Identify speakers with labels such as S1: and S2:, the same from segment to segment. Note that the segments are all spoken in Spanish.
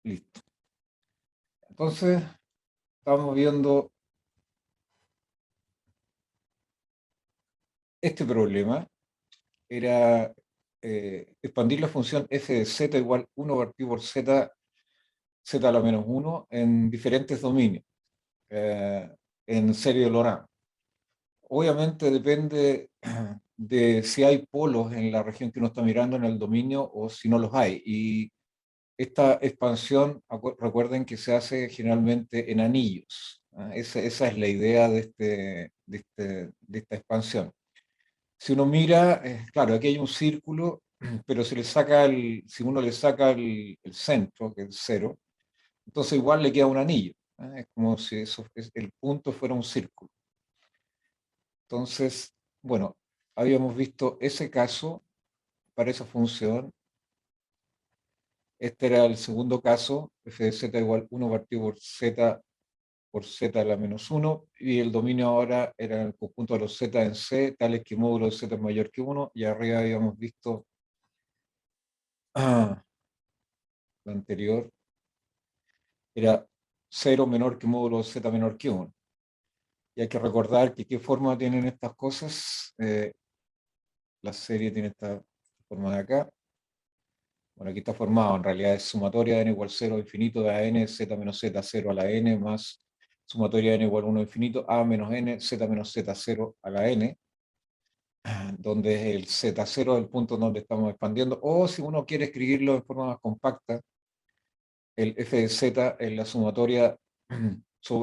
S1: Listo. Entonces, estamos viendo este problema. Era expandir la función f de z igual 1 partido por z, z a la menos 1 en diferentes dominios, en serie de Laurent. Obviamente depende de si hay polos en la región que uno está mirando en el dominio o si no los hay. Y esta expansión, recuerden que se hace generalmente en anillos. Esa es la idea de esta expansión. Si uno mira, claro, aquí hay un círculo, pero si uno le saca el centro, que es cero, entonces igual le queda un anillo. Es como si el punto fuera un círculo. Entonces, bueno, habíamos visto ese caso para esa función. Este era el segundo caso, f de z igual 1 partido por z a la menos 1, y el dominio ahora era el conjunto de los z en C, tales que módulo de z es mayor que 1, y arriba habíamos visto lo anterior, era 0 menor que módulo de z menor que 1. Y hay que recordar que qué forma tienen estas cosas. La serie tiene esta forma de acá. Bueno, aquí está formado, en realidad es sumatoria de n igual 0 infinito de a n, z menos z 0 a la n, más sumatoria de n igual 1 infinito, a menos n, z menos z 0 a la n, donde el z0 es el punto donde estamos expandiendo, o si uno quiere escribirlo de forma más compacta, el f de z es la sumatoria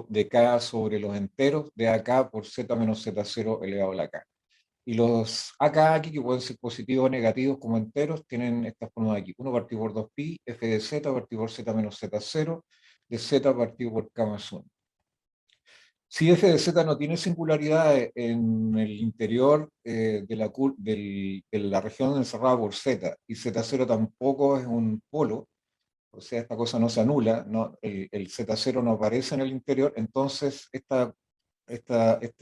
S1: de k sobre los enteros de ak por z menos z0 elevado a la k. Y los AK aquí, que pueden ser positivos o negativos como enteros, tienen esta forma de aquí. 1 partido por 2pi, f de z partido por z menos z0, de z partido por k más 1. Si f de z no tiene singularidad en el interior de la región encerrada por z, y z0 tampoco es un polo, o sea, esta cosa no se anula, el z0 no aparece en el interior, entonces esta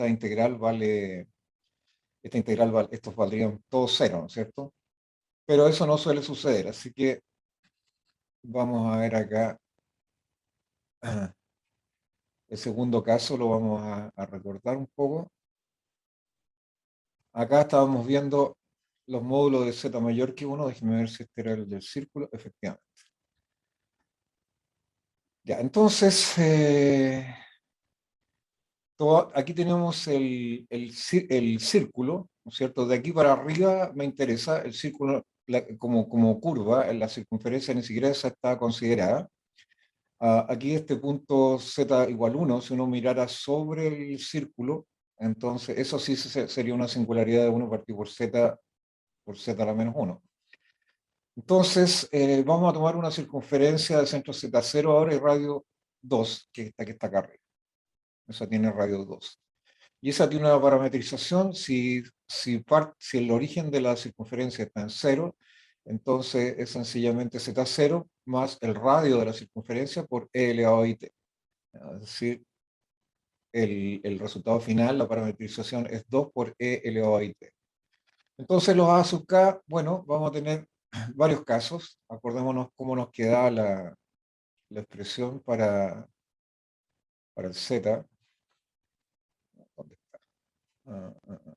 S1: integral vale... estos valdrían todos cero, ¿no es cierto? Pero eso no suele suceder, así que vamos a ver acá. El segundo caso lo vamos a recordar un poco. Acá estábamos viendo los módulos de z mayor que 1. Déjenme ver si este era el del círculo. Efectivamente. Ya, entonces, aquí tenemos el círculo, ¿no es cierto? De aquí para arriba me interesa el círculo como curva, en la circunferencia ni siquiera esa está considerada. Aquí este punto z igual 1, si uno mirara sobre el círculo, entonces eso sí sería una singularidad de 1 partido por z a la menos 1. Entonces, vamos a tomar una circunferencia de centro z0 ahora y radio 2, que está acá arriba. Esa tiene radio 2. Y esa tiene una parametrización, si el origen de la circunferencia está en 0, entonces es sencillamente z0 más el radio de la circunferencia por e elevado a it. Es decir, el resultado final, la parametrización es 2 por e elevado a it. Entonces los a sub k, bueno, vamos a tener varios casos. Acordémonos cómo nos queda la expresión para el z. ¿Dónde está? Ah, ah,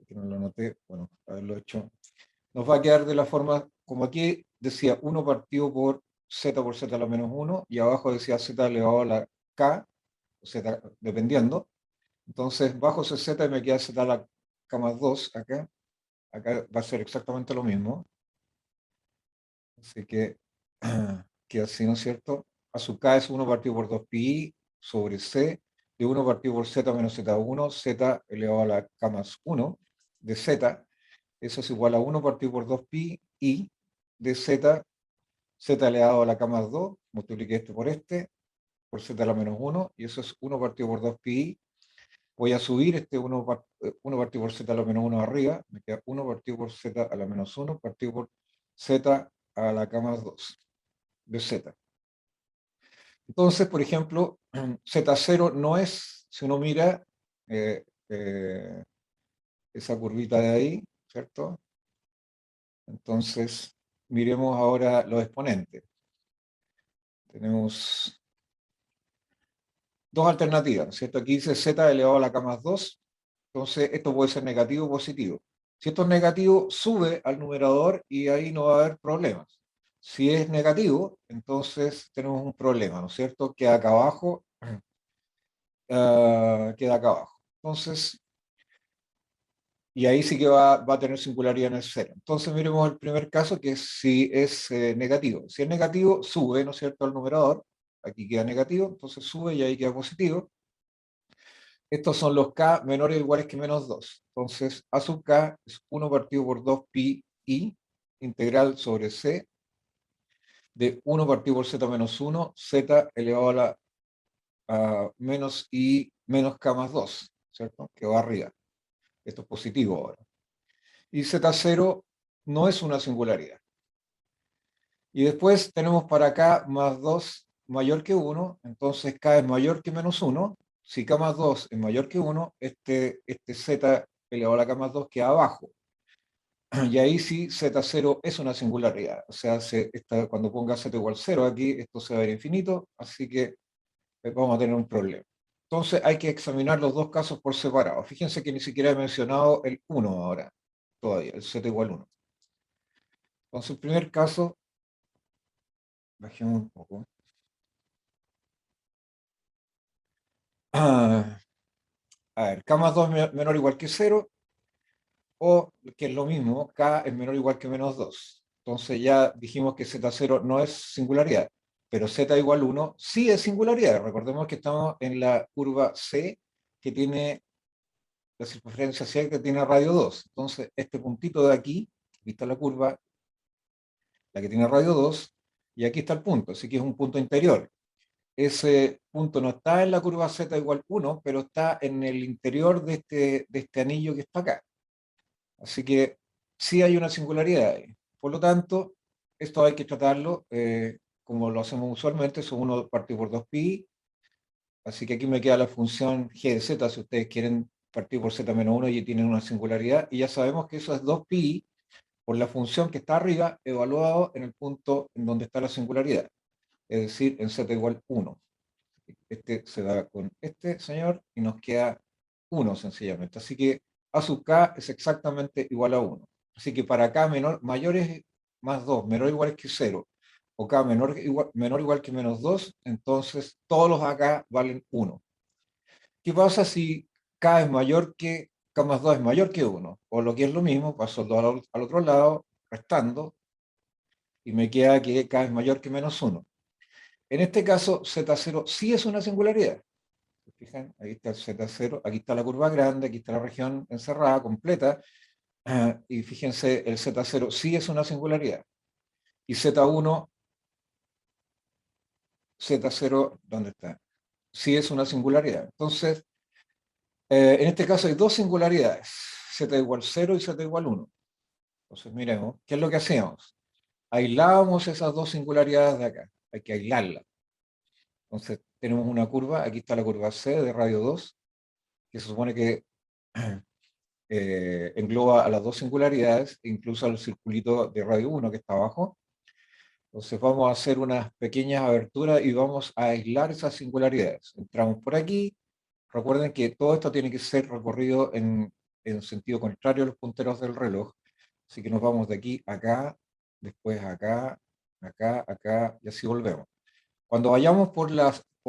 S1: que no lo anoté, bueno, haberlo hecho. Nos va a quedar de la forma, como aquí decía 1 partido por z a la menos 1, y abajo decía z elevado a la k, z dependiendo. Entonces, bajo ese z me queda z a la k más 2 acá. Acá va a ser exactamente lo mismo. Así que queda así, ¿no es cierto? A sub k es 1 partido por 2pi sobre c de 1 partido por z menos z1, z elevado a la k más 1 de z. Eso es igual a 1 partido por 2pi y de z, z elevado a la k más 2, multipliqué este por z a la menos 1, y eso es 1 partido por 2pi. Voy a subir este 1 partido por z a la menos 1 arriba, me queda 1 partido por z a la menos 1 partido por z a la k más 2 de z. Entonces, por ejemplo, z0 no es, si uno mira eh, eh, esa curvita de ahí, ¿cierto? Entonces, miremos ahora los exponentes. Tenemos dos alternativas, ¿no es cierto? Aquí dice z elevado a la k más 2, entonces esto puede ser negativo o positivo. Si esto es negativo, sube al numerador y ahí no va a haber problemas. Si es negativo, entonces tenemos un problema, ¿no es cierto? Queda acá abajo, queda acá abajo. Entonces, y ahí sí que va a tener singularidad en el cero. Entonces miremos el primer caso, que es si es negativo. Si es negativo, sube, ¿no es cierto?, al numerador. Aquí queda negativo, entonces sube y ahí queda positivo. Estos son los k menores o iguales que menos 2. Entonces, a sub k es 1 partido por 2 pi i integral sobre c de 1 partido por z menos 1, z elevado a la menos i menos k más 2, ¿cierto? Que va arriba. Esto es positivo ahora. Y z0 no es una singularidad. Y después tenemos para k más 2 mayor que 1, entonces k es mayor que menos 1. Si k más 2 es mayor que 1, este z elevado a la k más 2 queda abajo. Y ahí sí z0 es una singularidad. O sea, cuando ponga z igual 0 aquí, esto se va a ver infinito, así que vamos a tener un problema. Entonces hay que examinar los dos casos por separado. Fíjense que ni siquiera he mencionado el 1 ahora, todavía, el z igual 1. Entonces el primer caso, bajemos un poco. A ver, k más 2 es menor o igual que 0, o, que es lo mismo, k es menor o igual que menos 2. Entonces ya dijimos que z0 no es singularidad, pero z igual 1 sí es singularidad. Recordemos que estamos en la curva C, que tiene la circunferencia C, que tiene radio 2. Entonces este puntito de aquí está la curva, la que tiene radio 2, y aquí está el punto, así que es un punto interior. Ese punto no está en la curva Z igual 1, pero está en el interior de este anillo que está acá. Así que sí hay una singularidad ahí. Por lo tanto, esto hay que tratarlo como lo hacemos usualmente, son 1 partido por 2 pi. Así que aquí me queda la función g de z, si ustedes quieren partir por z menos 1 y tienen una singularidad. Y ya sabemos que eso es 2 pi por la función que está arriba, evaluado en el punto en donde está la singularidad. Es decir, en z igual 1. Este se da con este señor y nos queda 1 sencillamente. Así que a sub k es exactamente igual a 1. Así que para k mayores más 2, menor o igual que 0, o k menor o igual que menos 2, entonces todos los acá valen 1. ¿Qué pasa si k es mayor que, k más 2 es mayor que 1? O lo que es lo mismo, paso al otro lado, restando, y me queda que k es mayor que menos 1. En este caso, z0 sí es una singularidad. ¿Se fijan? Ahí está el z0, aquí está la curva grande, aquí está la región encerrada, completa, y fíjense, el z0 sí es una singularidad. Y z1, z0, ¿dónde está? Sí es una singularidad. Entonces, en este caso hay dos singularidades, z igual 0 y z igual 1. Entonces, miremos, ¿qué es lo que hacemos? Aislábamos esas dos singularidades de acá, hay que aislarlas. Entonces, tenemos una curva, aquí está la curva C de radio 2, que se supone que engloba a las dos singularidades, incluso al circulito de radio 1 que está abajo. Entonces vamos a hacer unas pequeñas aberturas y vamos a aislar esas singularidades. Entramos por aquí. Recuerden que todo esto tiene que ser recorrido en sentido contrario a los punteros del reloj. Así que nos vamos de aquí a acá, después acá, acá, acá, y así volvemos. Cuando vayamos por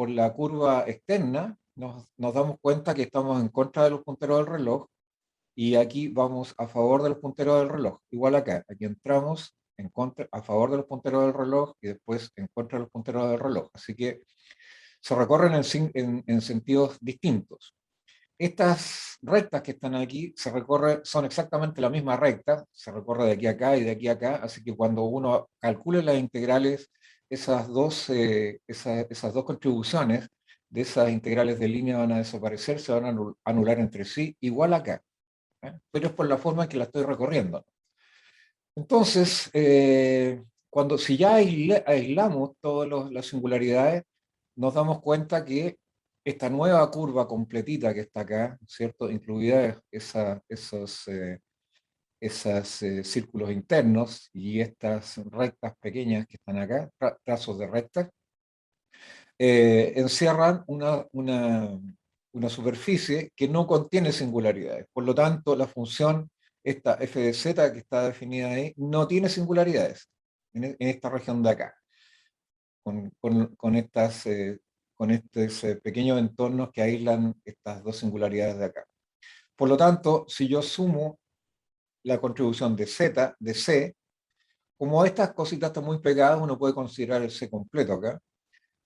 S1: la curva externa, nos damos cuenta que estamos en contra de los punteros del reloj, y aquí vamos a favor de los punteros del reloj. Igual acá, aquí entramos en contra, a favor de los punteros del reloj y después en contra de los punteros del reloj. Así que se recorren en sentidos distintos. Estas rectas que están aquí son exactamente la misma recta, se recorre de aquí a acá y de aquí a acá, así que cuando uno calcule las integrales, esas dos contribuciones de esas integrales de línea van a desaparecer, se van a anular entre sí, igual acá. Pero es por la forma en que la estoy recorriendo. Entonces, si ya aislamos todas las singularidades, nos damos cuenta que esta nueva curva completita que está acá, ¿cierto? Incluida esos círculos internos y estas rectas pequeñas que están acá, trazos de rectas, encierran una superficie que no contiene singularidades. Por lo tanto, la función, esta f de z que está definida ahí, no tiene singularidades en esta región de acá, con estos pequeños entornos que aíslan estas dos singularidades de acá. Por lo tanto, si yo sumo la contribución de z, de c, como estas cositas están muy pegadas, uno puede considerar el c completo acá.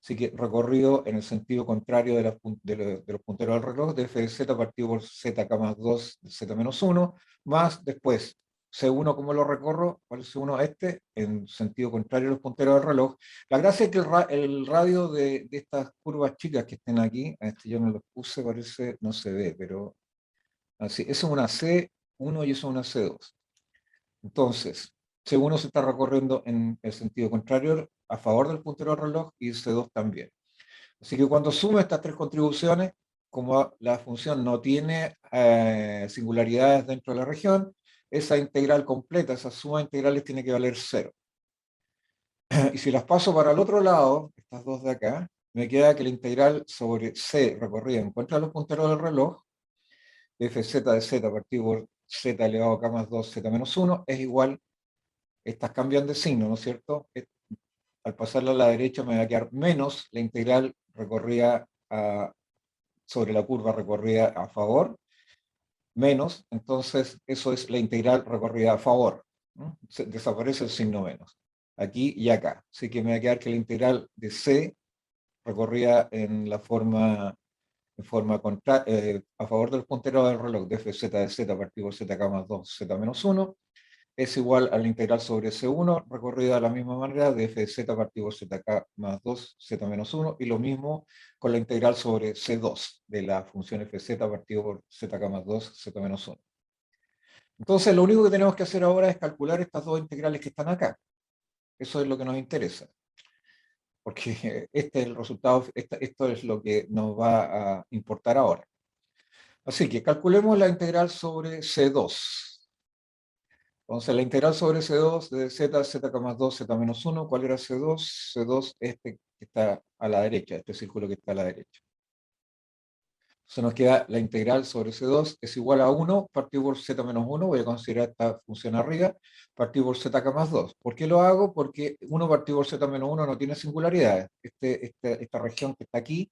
S1: Así que recorrido en el sentido contrario de los punteros del reloj, de f de z partido por zk más 2 de z menos 1, más después C1, ¿cómo lo recorro? ¿Cuál es C1? Este, en sentido contrario a los punteros del reloj. La gracia es que el radio de estas curvas chicas que estén aquí, a este yo no los puse, parece, no se ve, pero así, eso es una C1 y eso es una C2. Entonces, C1 se está recorriendo en el sentido contrario a favor del puntero del reloj y C2 también. Así que cuando sumo estas tres contribuciones, como la función no tiene singularidades dentro de la región, esa integral completa, esa suma de integrales tiene que valer 0. Y si las paso para el otro lado, estas dos de acá, me queda que la integral sobre c recorrida en contra de los punteros del reloj, fz de z partido por z elevado a k más 2 z menos 1, es igual, estas cambian de signo, ¿no es cierto? Al pasarla a la derecha me va a quedar menos la integral recorrida sobre la curva recorrida a favor, menos, entonces eso es la integral recorrida a favor, ¿no? Desaparece el signo menos, aquí y acá. Así que me va a quedar que la integral de c recorrida a favor del puntero del reloj de fz de z partido por zk más 2 z menos 1, es igual a la integral sobre C1, recorrida de la misma manera de f de z partido por zk más 2, z menos 1, y lo mismo con la integral sobre C2 de la función fz partido por zk más 2, z menos 1. Entonces, lo único que tenemos que hacer ahora es calcular estas dos integrales que están acá. Eso es lo que nos interesa. Porque este es el resultado, esto es lo que nos va a importar ahora. Así que calculemos la integral sobre C2. Entonces, la integral sobre C2 de z, z más 2, z menos 1, ¿cuál era C2? C2, este que está a la derecha, este círculo que está a la derecha. Entonces nos queda la integral sobre C2 es igual a 1 partido por z menos 1, voy a considerar esta función arriba, partido por zk más 2. ¿Por qué lo hago? Porque 1 partido por z menos 1 no tiene singularidades. Esta región que está aquí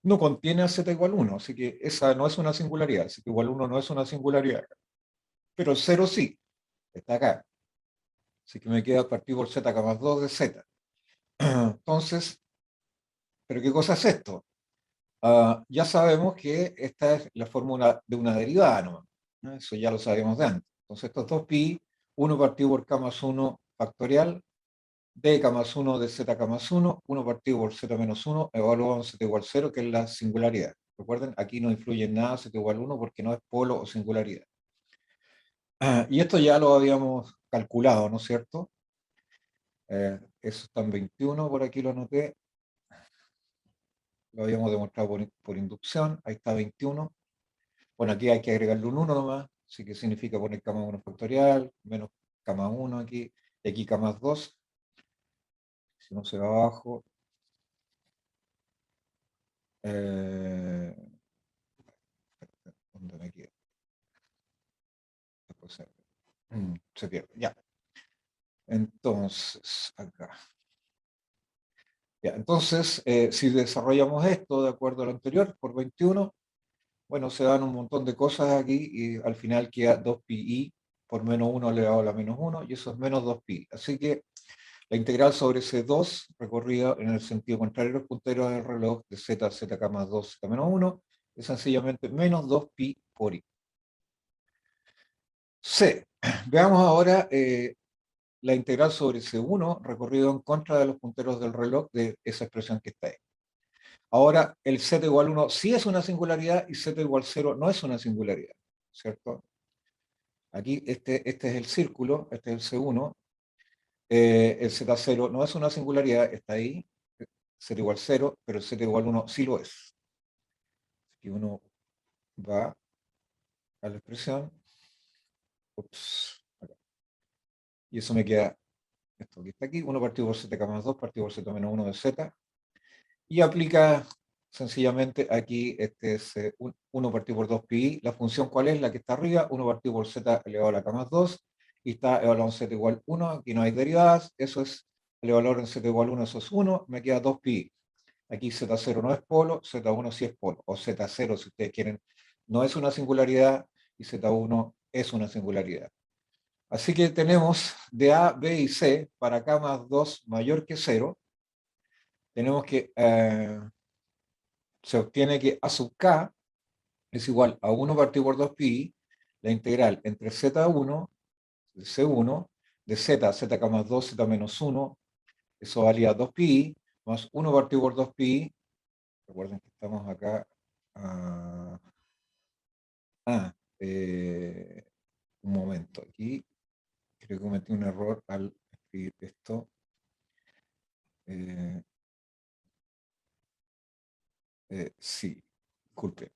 S1: no contiene a z igual 1, así que esa no es una singularidad, así que igual 1 no es una singularidad. Pero el 0 sí, está acá. Así que me queda partido por zk más 2 de z. Entonces, ¿pero qué cosa es esto? Ya sabemos que esta es la fórmula de una derivada nomás, ¿no? Eso ya lo sabemos de antes. Entonces estos dos pi, 1 partido por k más 1 factorial, dk más 1 de zk más 1, 1 partido por z menos 1, evaluado en z igual 0, que es la singularidad. Recuerden, aquí no influye en nada z igual 1 porque no es polo o singularidad. Y esto ya lo habíamos calculado, ¿no es cierto? Eso está en 21, por aquí lo anoté. Lo habíamos demostrado por inducción, ahí está 21. Bueno, aquí hay que agregarle un 1 nomás, así que significa poner k más 1 factorial, menos k más 1 aquí, y aquí k más 2. Si no se va abajo. ¿Dónde me quedo? Después se pierde, ya. Entonces, acá. Ya, entonces, si desarrollamos esto de acuerdo a lo anterior, por 21, bueno, se dan un montón de cosas aquí y al final queda 2pi por menos 1 elevado a la menos 1 y eso es menos 2pi. Así que la integral sobre C2, recorrida en el sentido contrario a los punteros del reloj de z, zk más 2, z menos 1, es sencillamente menos 2pi por i. C. Veamos ahora la integral sobre C1, recorrido en contra de los punteros del reloj de esa expresión que está ahí. Ahora, el z igual 1 sí es una singularidad y z igual 0 no es una singularidad, ¿cierto? Aquí este es el círculo, este es el C1, el Z0 no es una singularidad, está ahí, Z igual 0, pero el Z igual 1 sí lo es. Y uno va a la expresión Ups, acá. Y eso me queda esto que está aquí, 1 partido por zk más 2 partido por z menos 1 de z. Y aplica sencillamente aquí, este es 1 partido por 2 pi. La función ¿cuál es? La que está arriba, 1 partido por z elevado a la k más 2. Y está evaluado en z igual 1. Aquí no hay derivadas. Eso es el valor en z igual 1, eso es 1. Me queda 2 pi. Aquí Z0 no es polo, Z1 sí es polo, o Z0 si ustedes quieren, no es una singularidad y Z1 es una singularidad. Así que tenemos de A, B y C para K más 2 mayor que 0, tenemos que, se obtiene que A sub K es igual a 1 partido por 2 pi, la integral entre Z1, C1, de Z, ZK más 2, Z menos 1, eso valía 2 pi, más 1 partido por 2 pi, recuerden que estamos acá. Ah, un momento, aquí creo que cometí un error al escribir esto. Eh, sí, disculpe.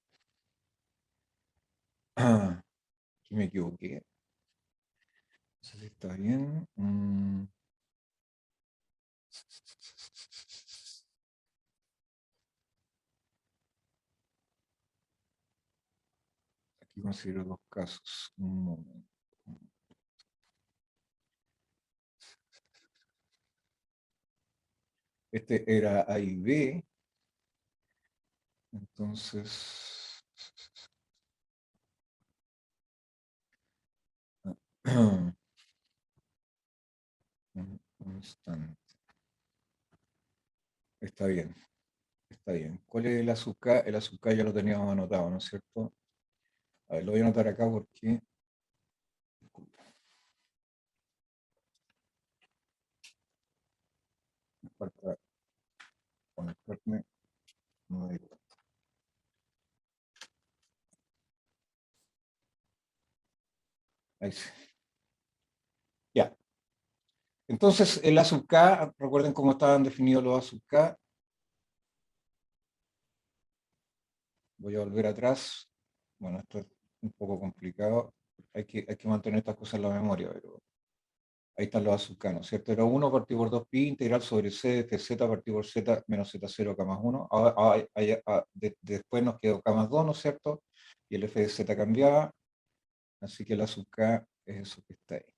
S1: Aquí me equivoqué. No sé si está bien. Aquí considero dos casos. Un momento. Este era A y B. Entonces, un instante. Está bien, está bien. ¿Cuál es el azúcar? El azúcar ya lo teníamos anotado, ¿no es cierto? A ver, lo voy a anotar acá porque... Disculpa, me falta conectarme. No me di cuenta. Ahí sí. Ya. Entonces, el A sub K, recuerden cómo estaban definidos los A sub K. Voy a volver atrás. Bueno, esto es un poco complicado. Hay que mantener estas cosas en la memoria, pero ahí están los A sub K, ¿no es cierto? Era 1 partido por 2 pi integral sobre C de Fz partido por Z menos Z0 K más 1. Después nos quedó K más 2, ¿no es cierto? Y el F de Z cambiaba. Así que el A sub K es eso que está ahí.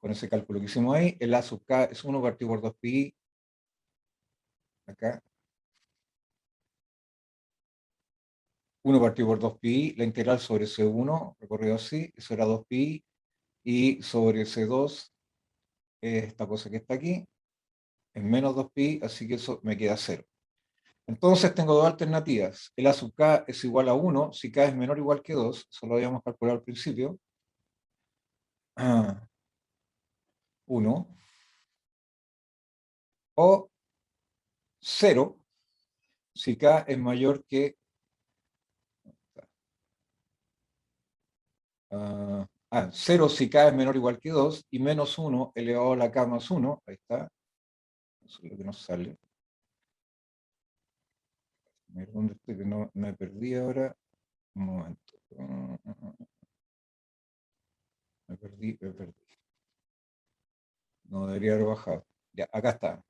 S1: Con ese cálculo que hicimos ahí, el A sub K es 1 partido por 2 pi. Acá. 1 partido por 2 pi, la integral sobre C1, recorrido así, eso era 2 pi, y sobre C2, esta cosa que está aquí, es menos 2 pi, así que eso me queda 0. Entonces tengo dos alternativas. El A sub K es igual a 1, si K es menor o igual que 2, eso lo habíamos calculado al principio. 1, o 0, si K es mayor que... 0 si K es menor o igual que 2, y menos 1 elevado a la K más 1, ahí está, eso es lo que nos sale. A ver, ¿dónde estoy? Que no me perdí ahora. Un momento. Me perdí, me perdí. No debería haber bajado. Ya, acá está.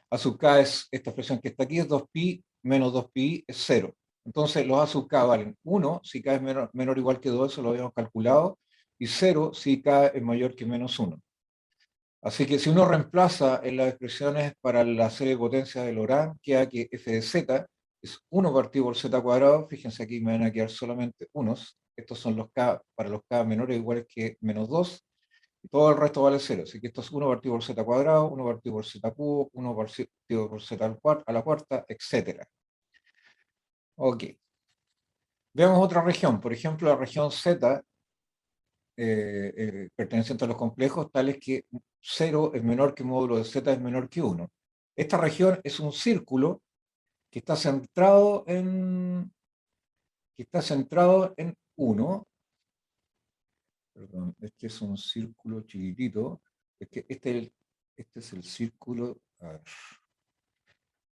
S1: A sub k es, esta expresión que está aquí es 2pi menos 2pi es 0. Entonces los A sub k valen 1 si k es menor o igual que 2, eso lo habíamos calculado, y 0 si k es mayor que menos 1. Así que si uno reemplaza en las expresiones para la serie de potencias de Laurent, queda que f de z es 1 partido por z cuadrado. Fíjense aquí me van a quedar solamente unos. Estos son los k para los k menores o iguales que menos 2. Y todo el resto vale 0. Así que esto es 1 partido por z cuadrado, 1 partido por z cubo, 1 partido por z a la cuarta, etc. Ok. Veamos otra región. Por ejemplo, la región z, perteneciente a los complejos, tales que 0 es menor que módulo de z es menor que 1. Esta región es un círculo que está centrado en 1. Perdón, este es un círculo chiquitito. Es que este es el círculo. A ver,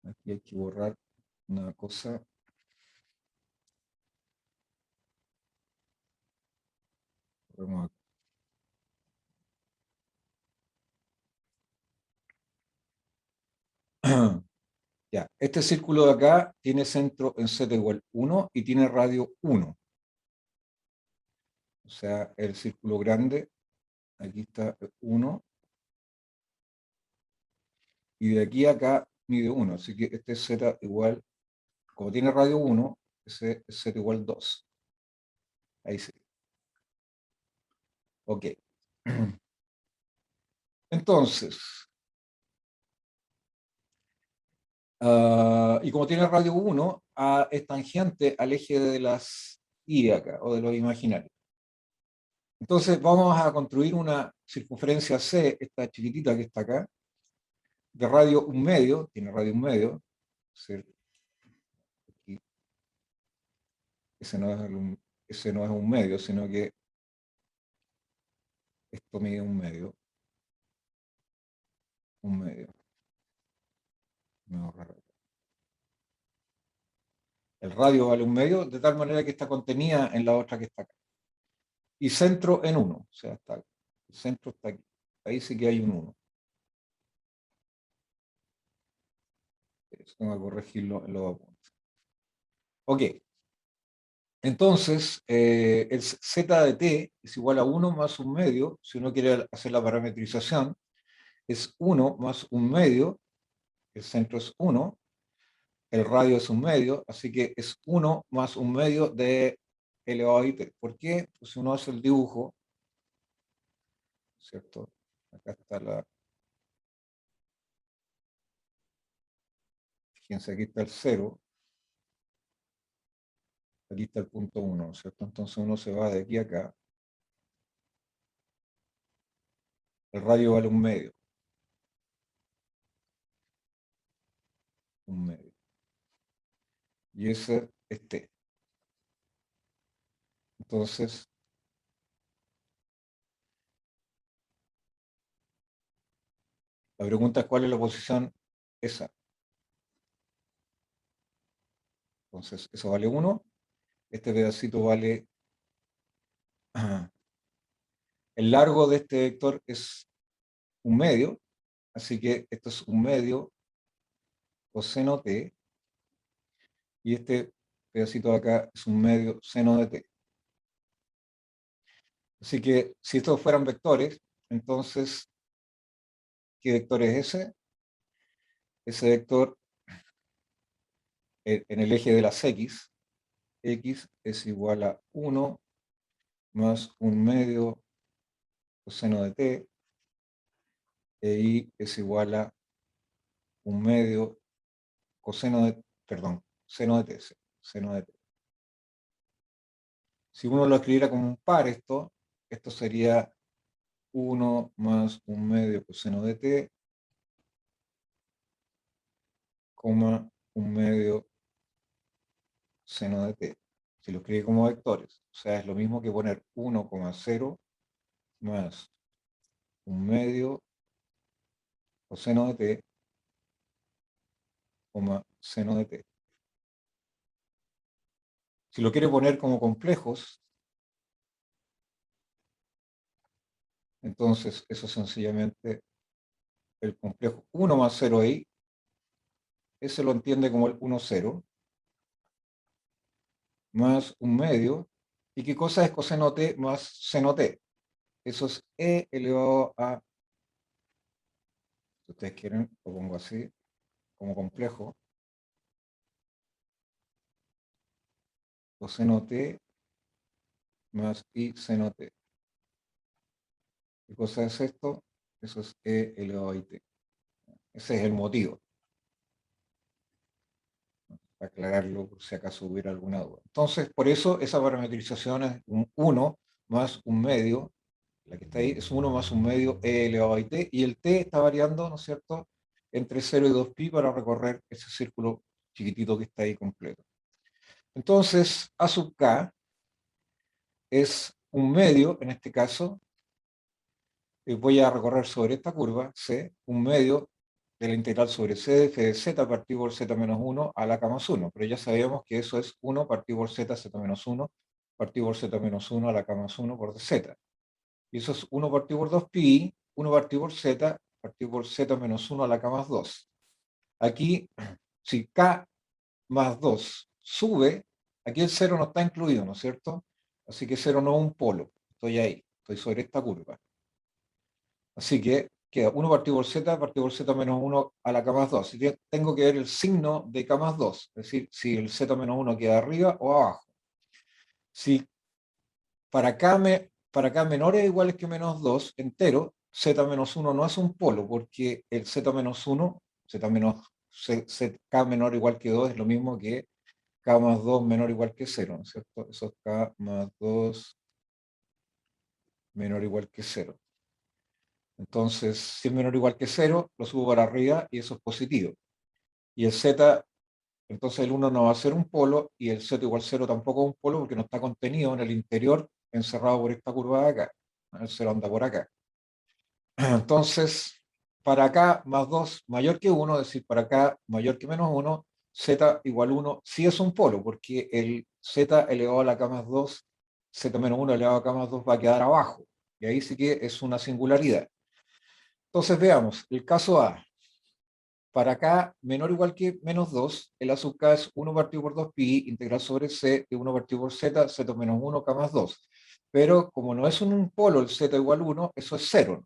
S1: aquí hay que borrar una cosa. Corremos acá. Ya, este círculo de acá tiene centro en z igual 1 y tiene radio 1. O sea, el círculo grande, aquí está 1, y de aquí a acá mide 1. Así que este es z igual, como tiene radio 1, ese es z igual 2. Ahí sí. Ok. Entonces, y como tiene radio 1, es tangente al eje de las y acá, o de los imaginarios. Entonces vamos a construir una circunferencia C, esta chiquitita que está acá, de radio 1 medio, tiene radio 1 medio, ¿cierto? Aquí, ese no es, ese no es 1 medio, sino que esto mide 1 medio, 1 medio. Me voy a ahorrar acá. El radio vale 1 medio, de tal manera que está contenida en la otra que está acá. Y centro en 1, o sea, está acá. El centro está aquí. Ahí sí que hay un 1. Eso tengo que corregirlo en los apuntes. Ok. Entonces, el z de t es igual a 1 más 1 medio, si uno quiere hacer la parametrización, es 1 más 1 medio, el centro es 1, el radio es 1 medio, así que es 1 más 1 medio de elevado a t. ¿Por qué? Pues si uno hace el dibujo, ¿cierto? Acá está la... Fíjense, aquí está el 0, aquí está el punto 1, ¿cierto? Entonces uno se va de aquí a acá, el radio vale 1 medio, 1 medio. Y ese es t. Entonces, la pregunta es cuál es la posición esa. Entonces, eso vale 1. Este pedacito vale... El largo de este vector es 1 medio, así que esto es 1 medio coseno t, y este pedacito de acá es 1 medio seno de t. Así que si estos fueran vectores, entonces, ¿qué vector es ese? Ese vector en el eje de las x es igual a 1 más 1 medio coseno de t, e y es igual a 1 medio coseno de, perdón, seno de t, seno de t. Si uno lo escribiera como un par esto sería 1 más 1 medio coseno de t, coma 1 medio seno de t. Si lo escribe como vectores, o sea, es lo mismo que poner 1,0 más 1 medio coseno de t, coma seno de t. Si lo quiere poner como complejos, entonces eso sencillamente el complejo 1 más 0i, ese lo entiende como el 1, 0, más 1 medio, ¿y qué cosa es coseno t más seno t? Eso es e elevado a, si ustedes quieren, lo pongo así, como complejo, coseno t más i seno t. ¿Qué cosa es esto? Eso es e elevado a it. Ese es el motivo, para aclararlo por si acaso hubiera alguna duda. Entonces, por eso esa parametrización es un 1 más 1 medio, la que está ahí es 1 más 1 medio e elevado a it, y el t está variando, ¿no es cierto?, entre 0 y 2pi para recorrer ese círculo chiquitito que está ahí completo. Entonces, a sub k es 1 medio, en este caso, voy a recorrer sobre esta curva, c, 1 medio de la integral sobre c de f de z partido por z menos 1 a la k más 1, pero ya sabíamos que eso es 1 partido por z, z menos 1, partido por z menos 1 a la k más 1 por z. Y eso es 1 partido por 2 pi, 1 partido por z, partido por z menos 1 a la k más 2. Aquí, si k más 2 sube, aquí el 0 no está incluido, ¿no es cierto? Así que 0 no es un polo. Estoy ahí, estoy sobre esta curva. Así que queda 1 partido por z menos 1 a la k más 2. Así que tengo que ver el signo de k más 2, es decir, si el z menos 1 queda arriba o abajo. Si para k menores o iguales que menos 2 entero, z menos 1 no es un polo, porque el z menos 1, z menos, k menor o igual que 2 es lo mismo que k más 2 menor o igual que 0, ¿no es cierto? Eso es k más 2 menor o igual que 0. Entonces, si es menor o igual que 0, lo subo para arriba y eso es positivo. Y el z, entonces el 1 no va a ser un polo y el z igual 0 tampoco es un polo porque no está contenido en el interior encerrado por esta curva de acá. El 0 anda por acá. Entonces, para acá más 2 mayor que 1, es decir, para acá mayor que menos 1, z igual 1 sí es un polo, porque el z elevado a la k más 2, z menos 1 elevado a k más 2 va a quedar abajo. Y ahí sí que es una singularidad. Entonces veamos, el caso A. Para acá, menor o igual que menos 2, el a sub k es 1 partido por 2 pi, integral sobre c de 1 partido por z, z menos 1, k más 2. Pero como no es un polo el z igual 1, eso es 0.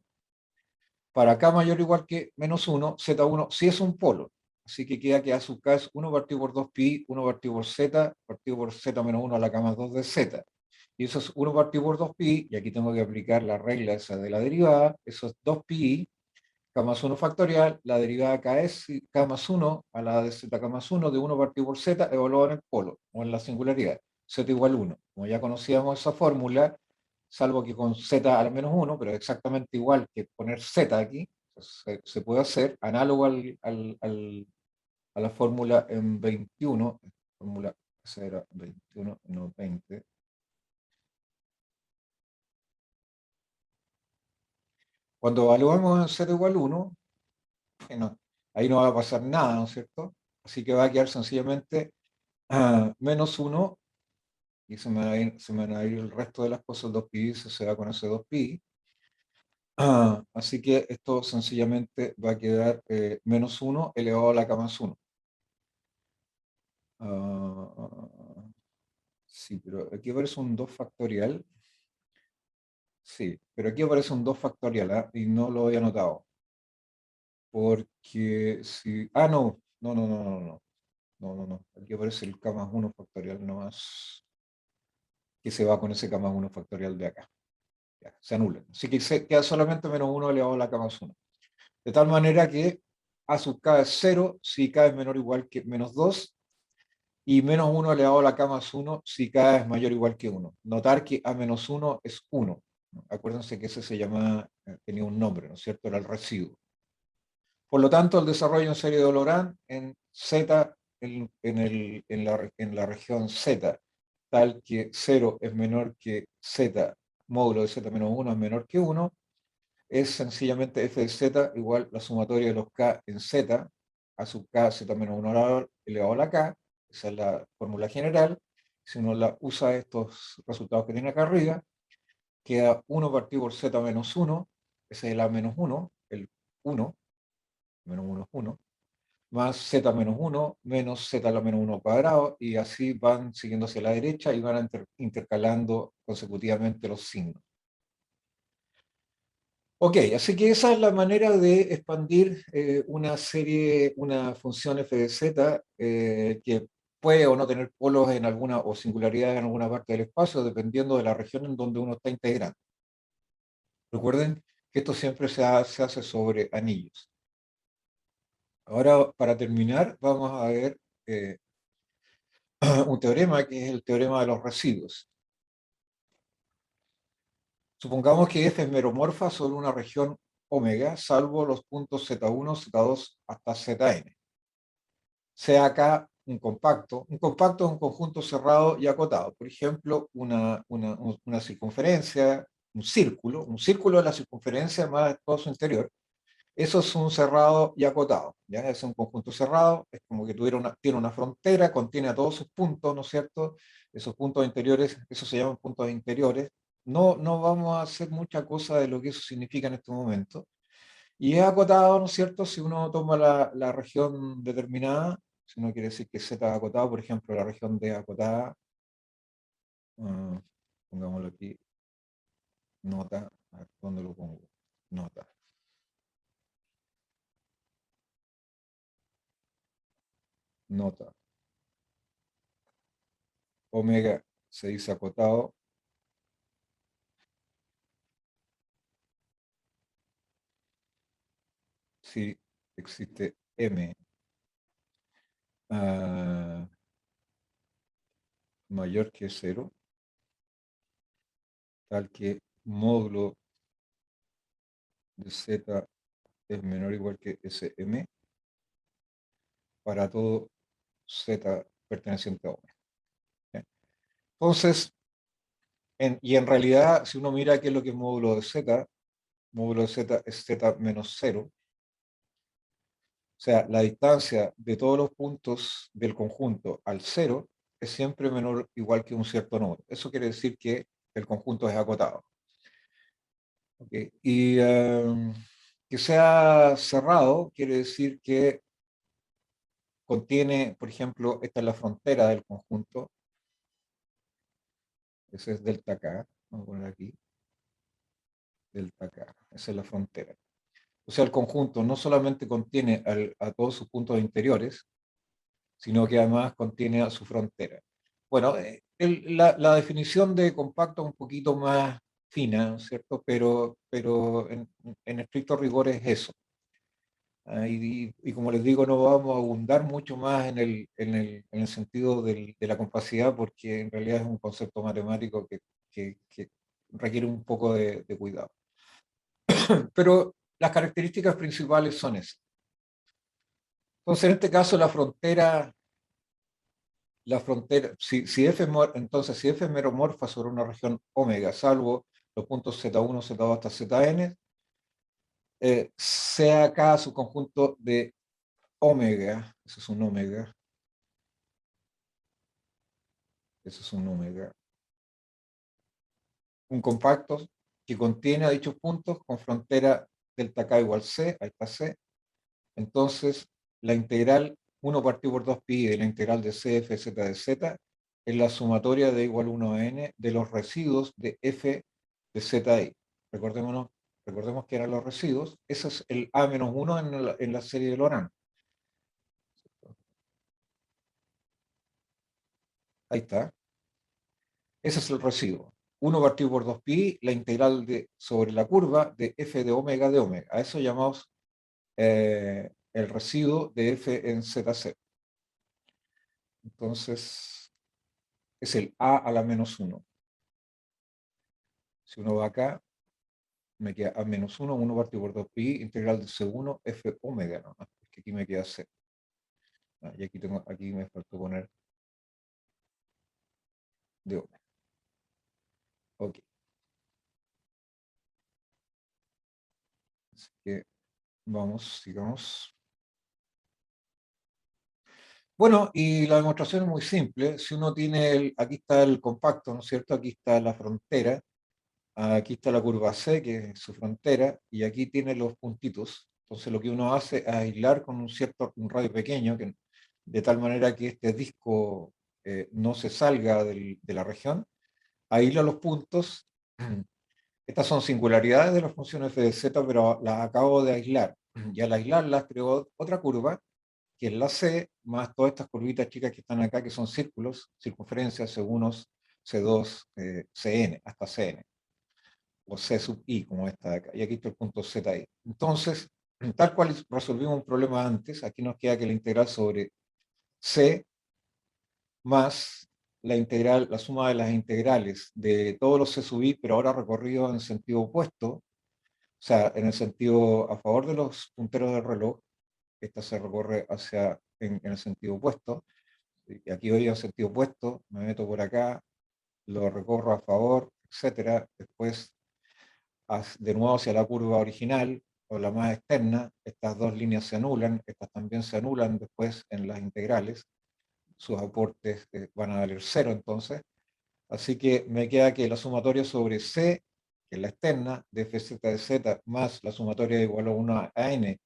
S1: Para k mayor o igual que menos 1, z1 sí es un polo. Así que queda que a sub k es 1 partido por 2 pi, 1 partido por z menos 1 a la k más 2 de z. Y eso es 1 partido por 2 pi, y aquí tengo que aplicar la regla esa de la derivada, eso es 2 pi, k más 1 factorial, la derivada k es k más 1 a la de z k más 1 de 1 partido por z evaluado en el polo, o en la singularidad, z igual 1. Como ya conocíamos esa fórmula, salvo que con z al menos 1, pero exactamente igual que poner z aquí, se puede hacer, análogo a la fórmula en 21, fórmula, esa era 21, no 20. Cuando evaluamos en z igual 1, bueno, ahí no va a pasar nada, ¿no es cierto? Así que va a quedar sencillamente menos 1, y se me van a ir el resto de las cosas, 2pi, se va con ese 2pi. Así que esto sencillamente va a quedar menos 1 elevado a la k más 1. Sí, pero aquí aparece un 2 factorial. Sí, pero aquí aparece un 2 factorial, ¿ah? Y no lo había notado. Porque si... Ah, no, no, no, no, no, no. No, no, no. Aquí aparece el k más 1 factorial nomás, que se va con ese k más 1 factorial de acá. Ya, se anula. Así que queda solamente menos 1 elevado a la k más 1. De tal manera que a sub k es 0 si k es menor o igual que menos 2, y menos 1 elevado a la k más 1 si k es mayor o igual que 1. Notar que a menos 1 es 1. Acuérdense que ese se llamaba, tenía un nombre, ¿no es cierto? Era el residuo. Por lo tanto, el desarrollo en serie de Laurent en Z, en la región Z, tal que 0 es menor que Z, módulo de Z menos 1 es menor que 1, es sencillamente f de z igual la sumatoria de los k en z, a sub k, z menos 1 elevado a la k, esa es la fórmula general. Si uno usa estos resultados que tiene acá arriba, queda 1 partido por z menos 1, ese es el a menos 1, el 1, menos 1 es 1, más z menos 1, menos z a la menos 1 cuadrado, y así van siguiendo hacia la derecha y van intercalando consecutivamente los signos. Ok, así que esa es la manera de expandir una función f de z que puede o no tener polos en alguna o singularidades en alguna parte del espacio, dependiendo de la región en donde uno está integrando. Recuerden que esto siempre se hace sobre anillos. Ahora, para terminar, vamos a ver un teorema que es el teorema de los residuos. Supongamos que f es meromorfa sobre una región omega, salvo los puntos z1, z2 hasta zn. Sea acá un compacto es un conjunto cerrado y acotado. Por ejemplo, una circunferencia, un círculo es la circunferencia más todo su interior, Eso es un cerrado y acotado, ¿ya? Es un conjunto cerrado, es como que tiene una frontera, contiene a todos sus puntos, ¿no es cierto? Esos puntos interiores, eso se llaman puntos interiores. No vamos a hacer mucha cosa de lo que eso significa en este momento. Y es acotado, ¿no es cierto? Si uno toma la región determinada, si uno quiere decir que Z es acotado, por ejemplo, la región D acotada, ah, pongámoslo aquí, nota, a ver, ¿dónde lo pongo? Nota, nota. Omega se dice acotado si existe M mayor que cero, tal que módulo de Z es menor o igual que SM para todo Z perteneciente a omega. ¿Ya? Entonces, y en realidad, si uno mira qué es lo que es módulo de Z es Z menos cero. O sea, la distancia de todos los puntos del conjunto al cero es siempre menor o igual que un cierto número. Eso quiere decir que el conjunto es acotado. ¿Okay? Y que sea cerrado quiere decir que contiene, por ejemplo, esta es la frontera del conjunto, ese es delta K, vamos a poner aquí, delta K, esa es la frontera. O sea, el conjunto no solamente contiene a todos sus puntos interiores, sino que además contiene a su frontera. Bueno, la definición de compacto es un poquito más fina, ¿cierto? Pero en estricto rigor es eso. Y como les digo, no vamos a abundar mucho más en el sentido de la compacidad, porque en realidad es un concepto matemático que requiere un poco de cuidado. Pero las características principales son esas. Entonces, en este caso, si F entonces si F es meromorfa sobre una región omega, salvo los puntos Z1, Z2 hasta Zn, sea cada subconjunto de omega, eso es un omega, eso es un omega, un compacto que contiene a dichos puntos con frontera delta K igual C, ahí está C, entonces la integral 1 partido por 2 pi de la integral de CF z de z es la sumatoria de igual 1 a n de los residuos de f de zi. Recordemos que eran los residuos, ese es el a-1 en la serie de Laurent. Ahí está. Ese es el residuo. 1 partido por 2 pi, la integral sobre la curva de f de omega de omega. A eso llamamos el residuo de f en ZC. Entonces, es el a la menos 1. Si uno va acá, me queda a menos 1, 1 partido por 2 pi, integral de C1, f omega nomás, porque aquí me queda C. Y aquí me faltó poner de omega. Ok. Así que vamos, sigamos. Bueno, y la demostración es muy simple. Si uno tiene, aquí está el compacto, ¿no es cierto? Aquí está la frontera, aquí está la curva C, que es su frontera, y aquí tiene los puntitos. Entonces lo que uno hace es aislar con un radio pequeño, de tal manera que este disco no se salga de la región, aísla los puntos. Estas son singularidades de las funciones f de z, pero las acabo de aislar. Y al aislarlas creo otra curva, que es la C, más todas estas curvitas chicas que están acá, que son círculos, circunferencias, C1, C2, Cn, hasta Cn, o C sub i, como esta de acá. Y aquí está el punto Zi. Entonces, tal cual resolvimos un problema antes, aquí nos queda que la integral sobre C más la integral, la suma de las integrales de todos los C sub i, pero ahora recorrido en sentido opuesto, o sea, en el sentido a favor de los punteros del reloj, esta se recorre en el sentido opuesto, y aquí voy en sentido opuesto, me meto por acá, lo recorro a favor, etcétera, después de nuevo hacia la curva original, o la más externa, estas dos líneas se anulan, estas también se anulan después en las integrales, sus aportes van a valer cero entonces, así que me queda que la sumatoria sobre C, que es la externa, de fz de z, más la sumatoria igual a 1 a n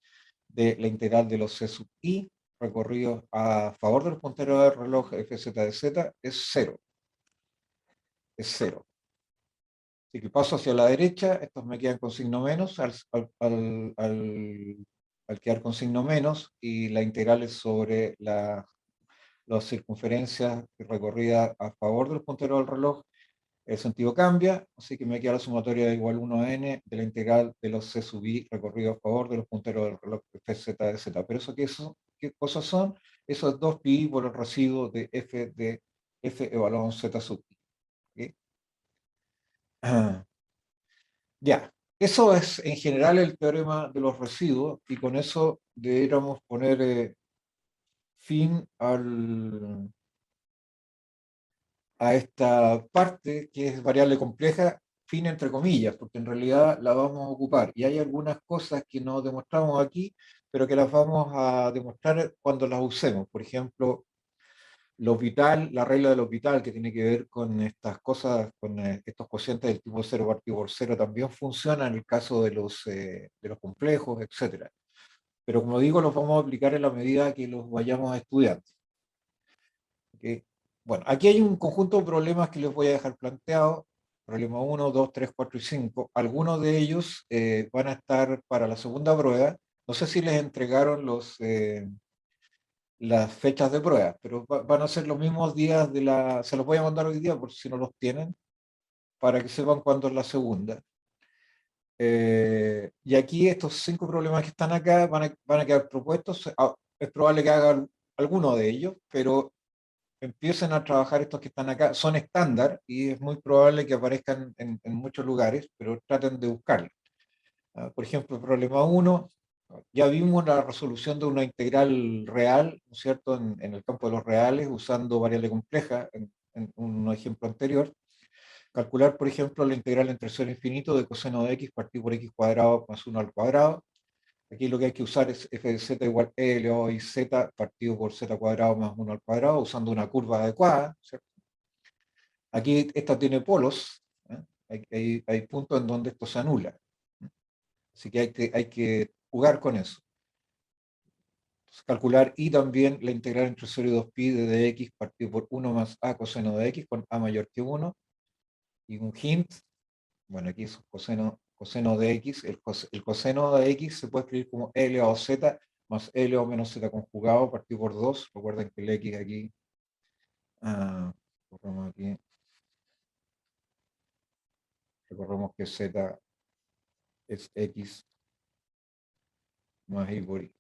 S1: de la integral de los C sub i, recorridos a favor del puntero del reloj fz de z, es cero. Es cero. Así que paso hacia la derecha, estos me quedan con signo menos, al quedar con signo menos, y la integral es sobre las circunferencias recorridas a favor del puntero del reloj, el sentido cambia, así que me queda la sumatoria de igual 1 a n de la integral de los c sub i recorrido a favor de los punteros del reloj fz de z. Pero ¿qué cosas son? Eso es 2pi por el residuo de f evaluado en z sub i. ¿Okay? Ya, eso es en general el teorema de los residuos, y con eso deberíamos poner fin a esta parte que es variable compleja, fin entre comillas, porque en realidad la vamos a ocupar. Y hay algunas cosas que no demostramos aquí, pero que las vamos a demostrar cuando las usemos. Por ejemplo, lo vital, la regla de lo vital, que tiene que ver con estas cosas, con estos cocientes del tipo 0 partido por 0, también funciona en el caso de los complejos, etcétera. Pero como digo, los vamos a aplicar en la medida que los vayamos estudiando. ¿Okay? Bueno, aquí hay un conjunto de problemas que les voy a dejar planteados. Problema 1, 2, 3, 4 y 5. Algunos de ellos van a estar para la segunda prueba. No sé si les entregaron las fechas de prueba, pero van a ser los mismos días de la... Se los voy a mandar hoy día por si no los tienen, para que sepan cuándo es la segunda. Y aquí estos 5 problemas que están acá van a quedar propuestos. Es probable que hagan alguno de ellos, pero empiecen a trabajar estos que están acá. Son estándar y es muy probable que aparezcan en muchos lugares, pero traten de buscarlo. Por ejemplo, el problema 1, ya vimos la resolución de una integral real, ¿no es cierto?, en el campo de los reales, usando variable compleja, en un ejemplo anterior. Calcular, por ejemplo, la integral entre 0 e infinito de coseno de x partido por x cuadrado más 1 al cuadrado. Aquí lo que hay que usar es f de z igual e elevado a z partido por z cuadrado más 1 al cuadrado, usando una curva adecuada, ¿cierto? Aquí esta tiene polos, ¿eh? Hay puntos en donde esto se anula. Así que hay que jugar con eso. Entonces, calcular y también la integral entre 0 y 2pi de dx partido por 1 más a coseno de x con a mayor que 1. Y un hint, bueno, aquí es coseno de x. El coseno de x se puede escribir como e elevado a z más e elevado menos z conjugado partido por 2. Recuerden que el x aquí, borramos aquí, recordemos que z es x más y por y.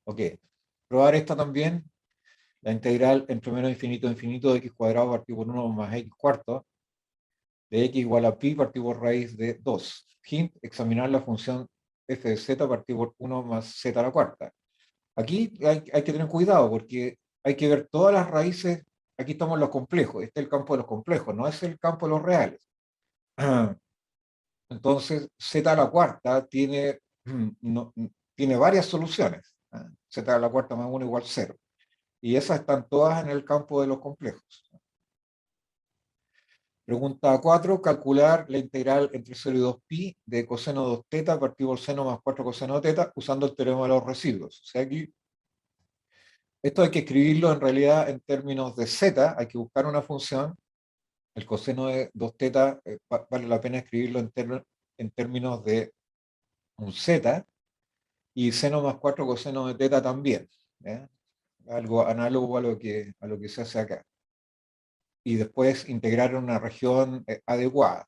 S1: Ok, probar esta también, la integral entre menos infinito a infinito de x cuadrado partido por 1 más x cuarto, de x igual a pi partido por raíz de 2. Hint, examinar la función f de z partido por 1 más z a la cuarta. Aquí hay que tener cuidado porque hay que ver todas las raíces. Aquí estamos en los complejos, este es el campo de los complejos, no es el campo de los reales. Entonces, z a la cuarta tiene, tiene varias soluciones. Z a la cuarta más 1 igual 0. Y esas están todas en el campo de los complejos. Pregunta 4, calcular la integral entre 0 y 2pi de coseno 2 teta partido por seno más 4 coseno teta usando el teorema de los residuos. O sea, aquí esto hay que escribirlo en realidad en términos de z, hay que buscar una función. El coseno de 2 teta vale la pena escribirlo en términos de un z, y seno más 4 coseno de teta también. ¿Eh? Algo análogo a lo que se hace acá. Y después integrar en una región adecuada.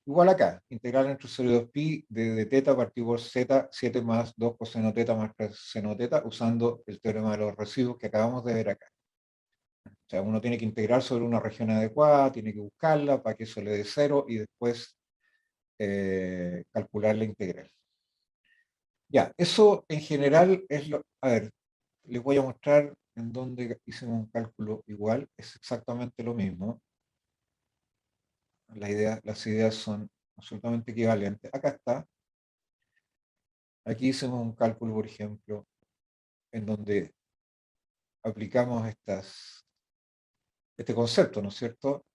S1: Igual acá, integral entre 0 y 2pi de teta partido por z, 7 más 2 coseno teta más 3 seno teta, usando el teorema de los residuos que acabamos de ver acá. O sea, uno tiene que integrar sobre una región adecuada, tiene que buscarla para que eso le dé 0 y después calcular la integral. Ya, eso en general es lo... A ver, les voy a mostrar en donde hicimos un cálculo igual, es exactamente lo mismo. Las ideas son absolutamente equivalentes. Acá está. Aquí hicimos un cálculo, por ejemplo, en donde aplicamos este concepto, ¿no es cierto?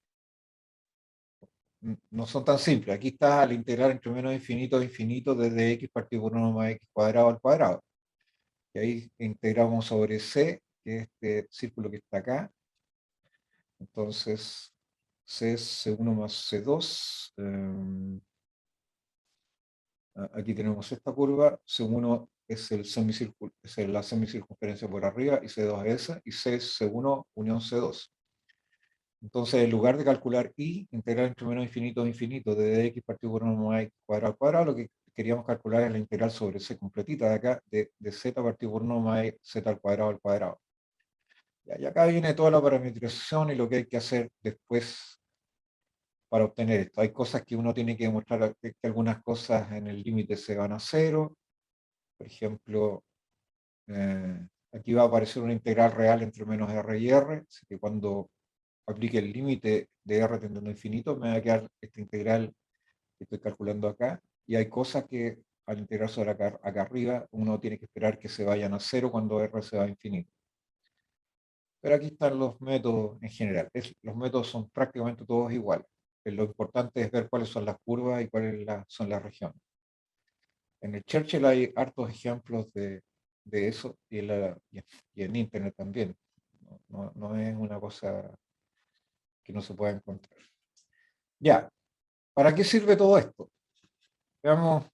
S1: No son tan simples. Aquí está al integrar entre menos infinito a infinito desde x partido por 1 más x cuadrado al cuadrado. Y ahí integramos sobre c, que es este círculo que está acá. Entonces, c es c1 más c2. Aquí tenemos esta curva. C1 es el semicírculo, es la semicircunferencia por arriba, y C2 es esa, y C es C1 unión C2. Entonces, en lugar de calcular y integrar entre menos infinito a infinito de x partido por 1 más x cuadrado al cuadrado, lo que queríamos calcular es la integral sobre c completita de acá, de z partido por 1 más z al cuadrado al cuadrado. Y acá viene toda la parametrización y lo que hay que hacer después para obtener esto. Hay cosas que uno tiene que demostrar que algunas cosas en el límite se van a cero. Por ejemplo, aquí va a aparecer una integral real entre menos r y r, así que cuando aplique el límite de r tendiendo a infinito, me va a quedar esta integral que estoy calculando acá, y hay cosas que al integrar sobre acá arriba, uno tiene que esperar que se vayan a cero cuando r se va a infinito. Pero aquí están los métodos en general. Los métodos son prácticamente todos iguales. Lo importante es ver cuáles son las curvas y cuáles son las regiones. En el Churchill hay hartos ejemplos de eso, y en Internet también. No es una cosa que no se pueda encontrar. Ya, ¿para qué sirve todo esto? Veamos,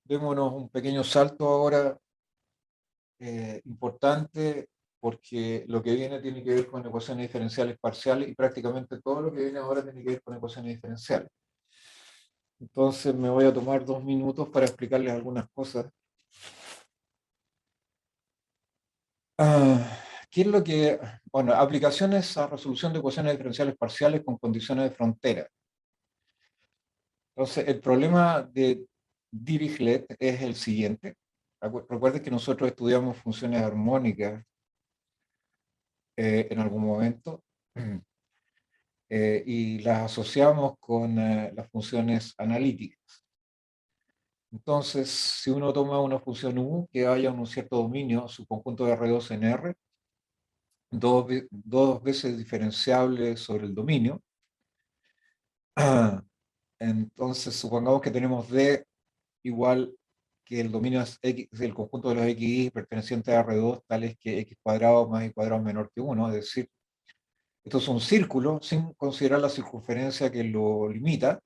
S1: démonos un pequeño salto ahora, importante, porque lo que viene tiene que ver con ecuaciones diferenciales parciales, y prácticamente todo lo que viene ahora tiene que ver con ecuaciones diferenciales. Entonces me voy a tomar 2 minutos para explicarles algunas cosas. ¿Qué es lo que...? Bueno, aplicaciones a resolución de ecuaciones diferenciales parciales con condiciones de frontera. Entonces, el problema de Dirichlet es el siguiente. Recuerden que nosotros estudiamos funciones armónicas en algún momento, y las asociamos con las funciones analíticas. Entonces, si uno toma una función U que haya un cierto dominio, su conjunto de R2 en R, dos veces diferenciable sobre el dominio, entonces supongamos que tenemos D igual que el dominio es X, el conjunto de los xy pertenecientes a R2, tales que x cuadrado más y cuadrado es menor que 1, es decir, esto es un círculo sin considerar la circunferencia que lo limita.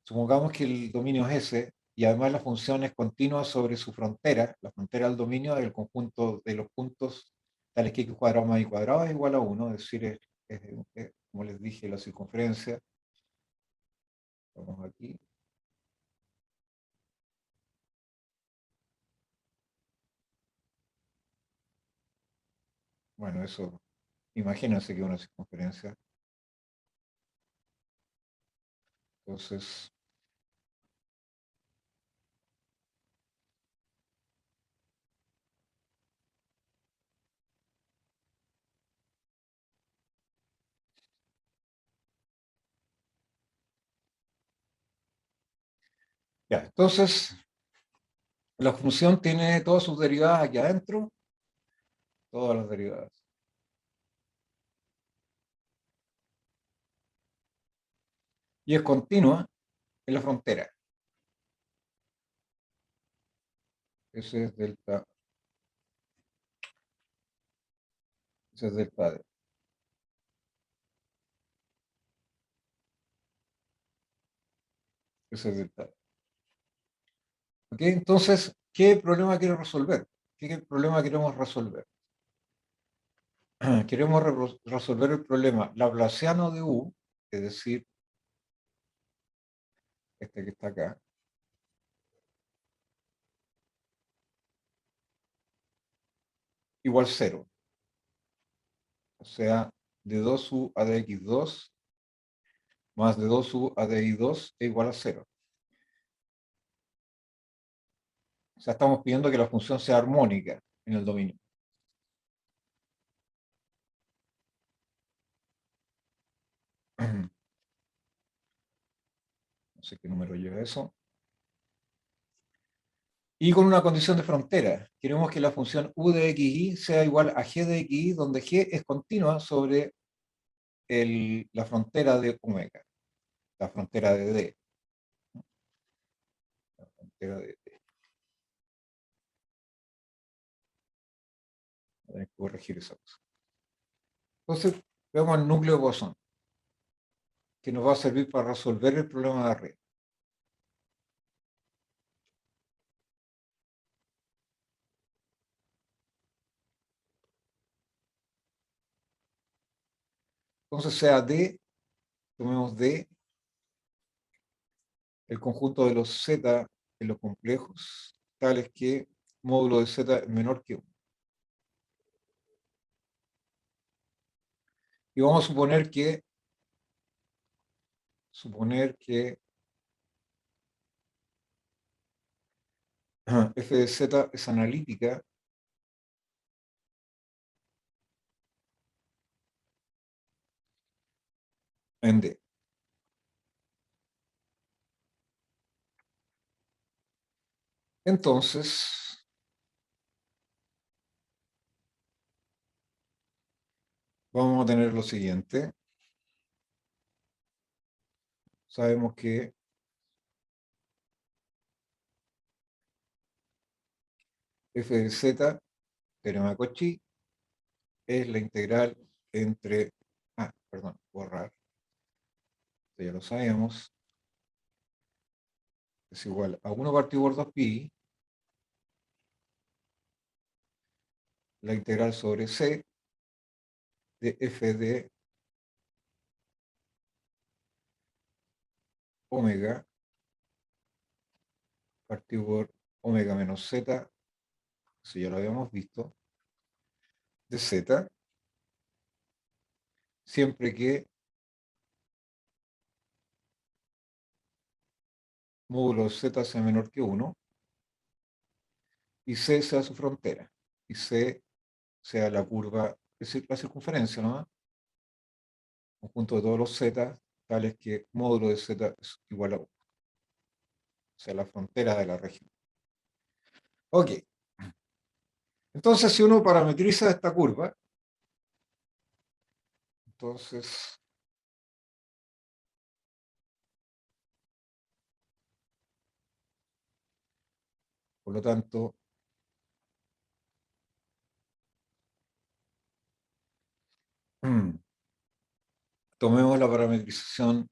S1: Supongamos que el dominio es ese, y además la función es continua sobre su frontera, la frontera del dominio del conjunto de los puntos tales que x cuadrado más y cuadrado es igual a 1, es decir, como les dije, la circunferencia. Vamos aquí. Bueno, eso, imagínense que es una circunferencia. Entonces, ya, entonces la función tiene todas sus derivadas aquí adentro, todas las derivadas. Y es continua en la frontera. Ese es delta, ese es delta D. Ese es delta D. ¿Ok? Entonces, ¿qué problema quiero resolver? ¿Qué problema queremos resolver? Queremos resolver el problema laplaciano de U, es decir, este que está acá, igual 0. O sea, de 2U a dx2 más de 2U a dy2 es igual a 0. O sea, estamos pidiendo que la función sea armónica en el dominio. No sé qué número lleva eso. Y con una condición de frontera. Queremos que la función u de xy sea igual a g de xy, donde g es continua sobre la frontera de omega, la frontera de d. La frontera de d. Voy a tener que corregir esa cosa. Entonces, veamos el núcleo de Poisson, que nos va a servir para resolver el problema de arriba. Entonces, sea D, tomemos D, el conjunto de los Z en los complejos, tales que módulo de Z es menor que 1. Y vamos a suponer que f de Z es analítica en D. Entonces, vamos a tener lo siguiente. Sabemos que f de Z, teorema de Cauchy, es la integral entre, perdón, borrar, esto ya lo sabemos, es igual a 1 partido por 2pi, la integral sobre C de f de omega partido por omega menos z, eso ya lo habíamos visto, de z, siempre que módulo de z sea menor que 1 y c sea su frontera, y c sea la curva, es decir, la circunferencia, ¿no? Conjunto de todos los z, tales que módulo de z es igual a 1, o sea, la frontera de la región. Ok, entonces si uno parametriza esta curva, entonces por lo tanto, tomemos la parametrización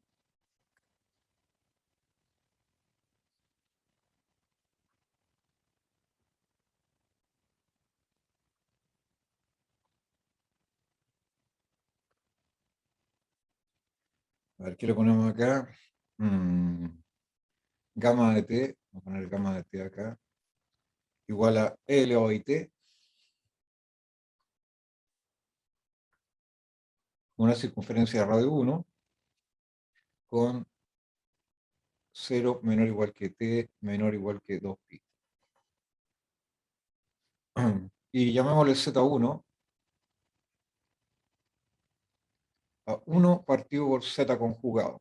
S1: a ver, ¿qué le ponemos acá? Gamma de t, vamos a poner gamma de t acá, igual a e elevado a t, una circunferencia de radio 1, con 0 menor o igual que t menor o igual que 2pi. Y llamémosle z1 a 1 partido por z conjugado.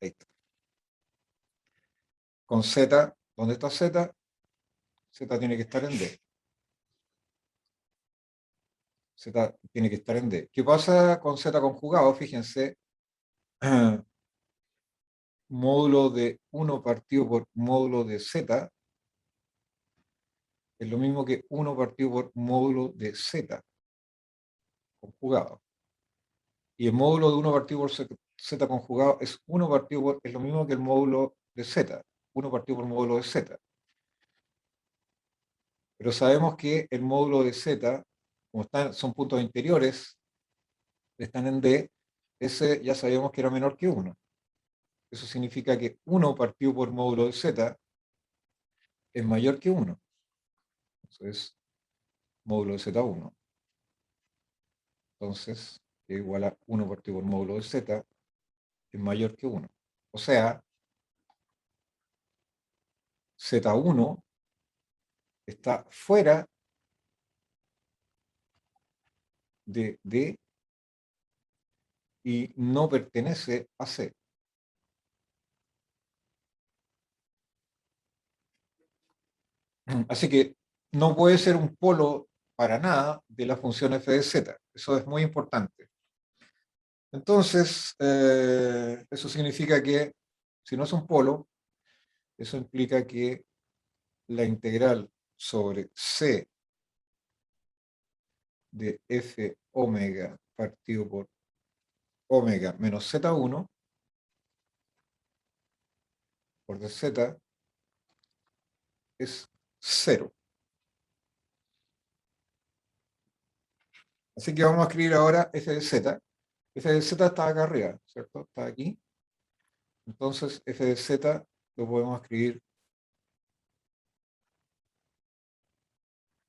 S1: Ahí está. Con z, ¿dónde está z? Z tiene que estar en d. Z tiene que estar en d. ¿Qué pasa con z conjugado? Fíjense, módulo de 1 partido por módulo de z es lo mismo que 1 partido por módulo de z conjugado. Y el módulo de 1 partido por z conjugado es 1 partido por, es lo mismo que el módulo de z, 1 partido por módulo de z. Pero sabemos que el módulo de z, como son puntos interiores, están en d, ese ya sabíamos que era menor que 1. Eso significa que 1 partido por módulo de z es mayor que 1. Eso es módulo de z1. Entonces, es igual a 1 partido por módulo de z es mayor que 1. O sea, z1 está fuera de D y no pertenece a C. Así que no puede ser un polo para nada de la función f de z. Eso es muy importante. Entonces, eso significa que si no es un polo, eso implica que la integral sobre c de f omega partido por omega menos z1 por dz es cero. Así que vamos a escribir ahora f de z. F de z está acá arriba, ¿cierto? Está aquí. Entonces, f de z lo podemos escribir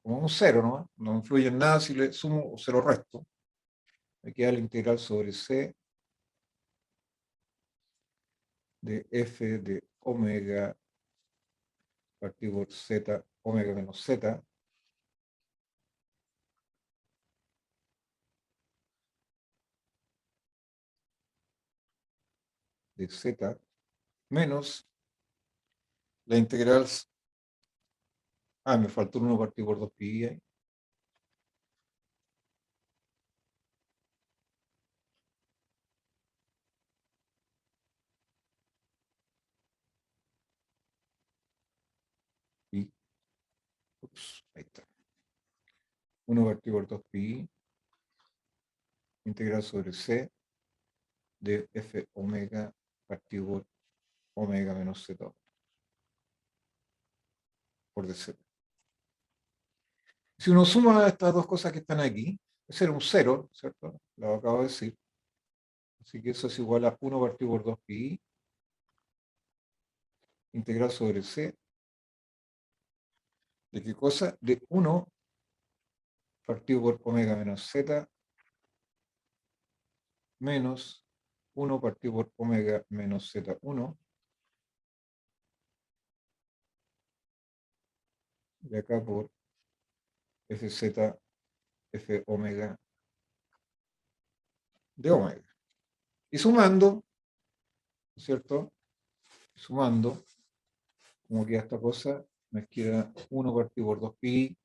S1: como un cero, ¿no? No influye en nada si le sumo o se lo resto. Me queda la integral sobre c de f de omega partido por z, omega menos z, de z, menos la integral, me faltó un 1 partido por 2 pi ahí, y, ups, ahí está. 1 partido por 2 pi, integral sobre c de f omega partido por omega menos z por dz. Si uno suma estas dos cosas que están aquí, ese era un cero, ¿cierto? Lo acabo de decir. Así que eso es igual a 1 partido por 2 pi, integral sobre c, ¿de qué cosa? De 1 partido por omega menos z menos 1 partido por omega menos z1, de acá por fz f omega de omega. Y sumando, ¿cierto? Sumando, como queda esta cosa, me queda 1 partido por 2 pi,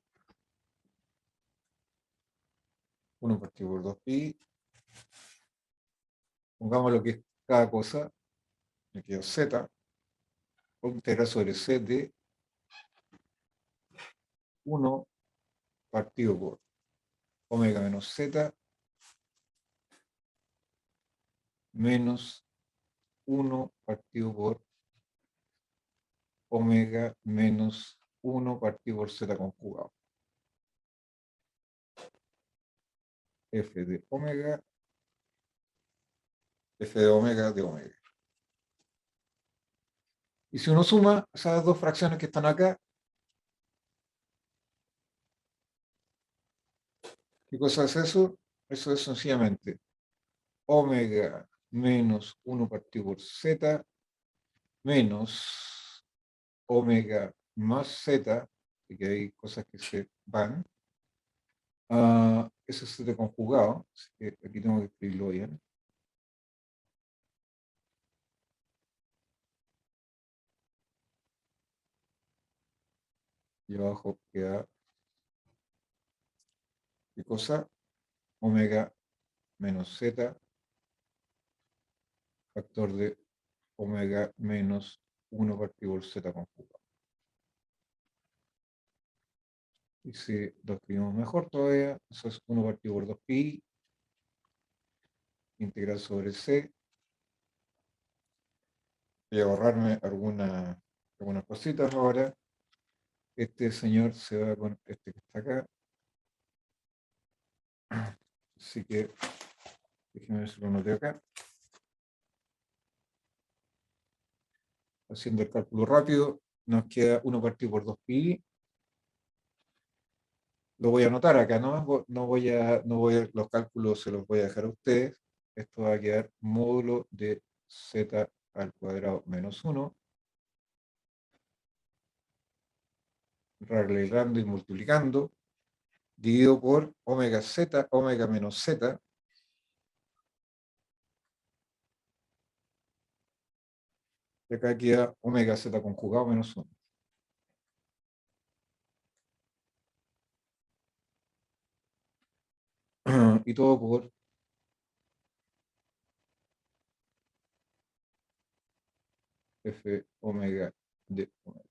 S1: 1 partido por 2 pi, pongamos lo que es cada cosa, me queda z, integral sobre c de 1 partido por omega menos z menos 1 partido por omega menos 1 partido por z conjugado. F de omega de omega. Y si uno suma esas dos fracciones que están acá, ¿qué cosa es eso? Eso es sencillamente omega menos 1 partido por z menos omega más z, que hay cosas que se van. Eso es z conjugado, así que aquí tengo que escribirlo bien. Y abajo queda, ¿qué cosa? Omega menos z, factor de omega menos 1 partido por z conjugado. Y si lo escribimos mejor todavía, eso es 1 partido por 2 pi, integral sobre c. Voy a ahorrarme algunas cositas ahora. Este señor se va con este que está acá. Así que déjenme ver si lo noté acá. Haciendo el cálculo rápido, nos queda 1 partido por 2 pi. Lo voy a anotar acá, los cálculos se los voy a dejar a ustedes. Esto va a quedar módulo de z al cuadrado menos 1, arreglando y multiplicando, dividido por omega z, omega menos z, y acá queda omega z conjugado menos 1. Bueno, y todo por F omega de omega.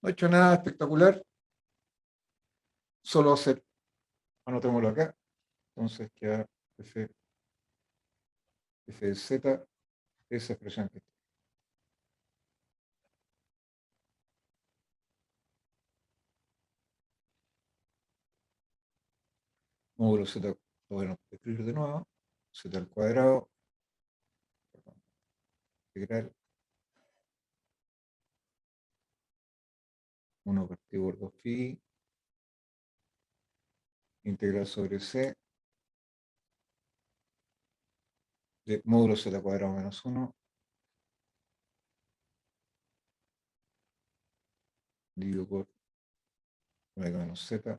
S1: No he hecho nada espectacular, solo hacer, anotémoslo acá, entonces queda F, F de Z, esa expresión que está. Módulo Z, lo voy a escribir de nuevo, Z al cuadrado, perdón, integral 1 partido por 2 pi, integral sobre C, de módulo Z cuadrado menos 1, dividido por omega menos Z,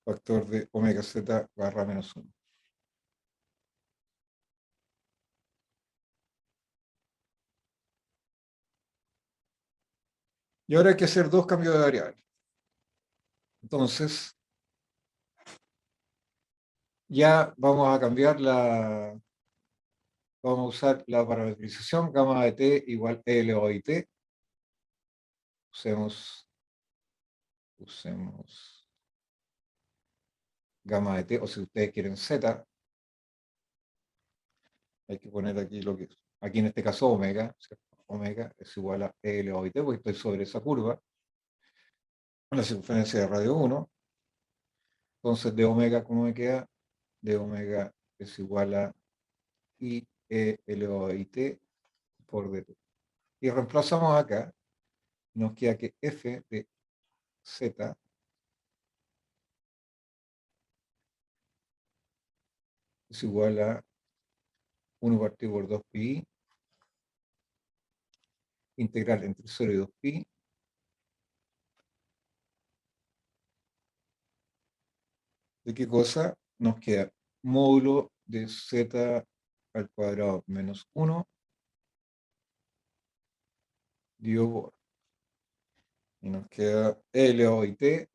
S1: factor de omega Z barra menos 1. Y ahora hay que hacer dos cambios de variable. Entonces, ya vamos a cambiar vamos a usar la parametrización gamma de t igual e elevado a t. Usemos gamma de t, o si ustedes quieren z, hay que poner aquí lo que es. Aquí en este caso omega, ¿cierto? Omega es igual a e elevado a t, porque estoy sobre esa curva, la circunferencia de radio 1. Entonces, de omega, ¿cómo me queda? De omega es igual a i e elevado a t por dt. Y reemplazamos acá, nos queda que f de z es igual a 1 partido por 2 pi, integral entre 0 y 2 pi, ¿de qué cosa? Nos queda módulo de z al cuadrado menos 1 dividido por. Y nos queda e elevado a t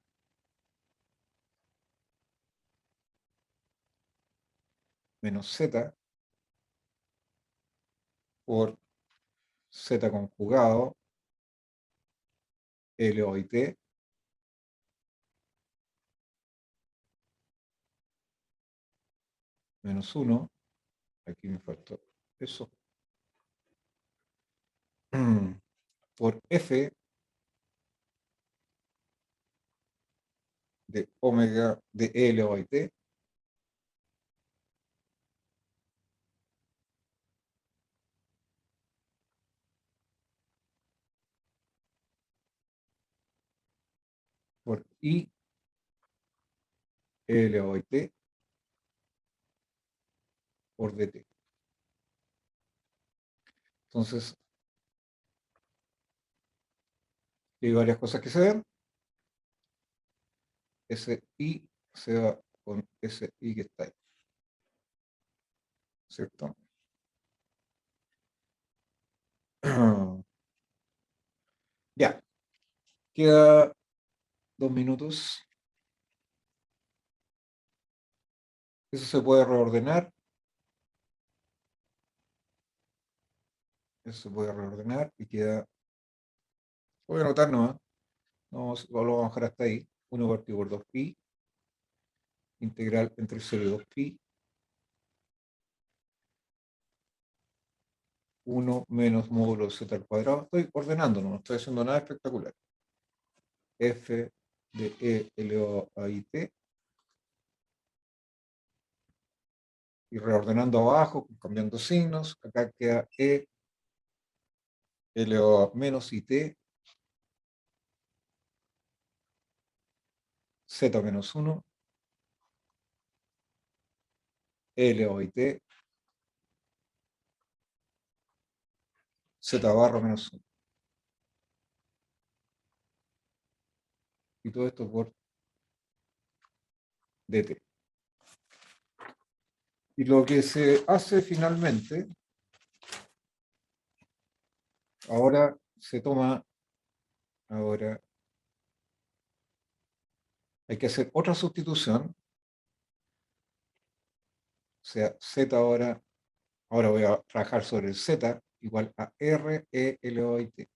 S1: menos z por z conjugado e elevado a t menos 1. Aquí me faltó eso. Por f de omega de e elevado a t por i e elevado a t por dt. Entonces, hay varias cosas que se ven. Ese i se va con ese i que está ahí, ¿cierto? Ya, queda 2 minutos. Eso se puede reordenar. Eso se puede reordenar y queda. Voy a anotar nomás. Lo vamos a bajar hasta ahí. 1 partido por 2 pi. Integral entre 0 y 2 pi. 1 menos módulo z al cuadrado. Estoy ordenando, no estoy haciendo nada espectacular. F de e elevado a t. Y reordenando abajo, cambiando signos. Acá queda e elevado a menos it. Z menos 1. E elevado a t. Z barra menos 1. Y todo esto por dt. Y lo que se hace finalmente, ahora se toma, ahora Hay que hacer otra sustitución, o sea, z ahora voy a trabajar sobre el z igual a r e elevado a t.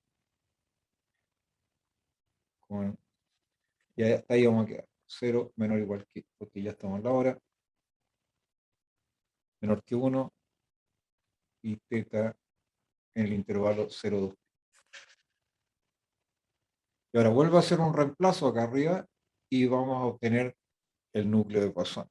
S1: Y hasta ahí vamos a quedar. 0 menor o igual que, porque ya estamos en la hora, menor que 1 y teta en el intervalo 0, 2. Y ahora vuelvo a hacer un reemplazo acá arriba y vamos a obtener el núcleo de Poisson.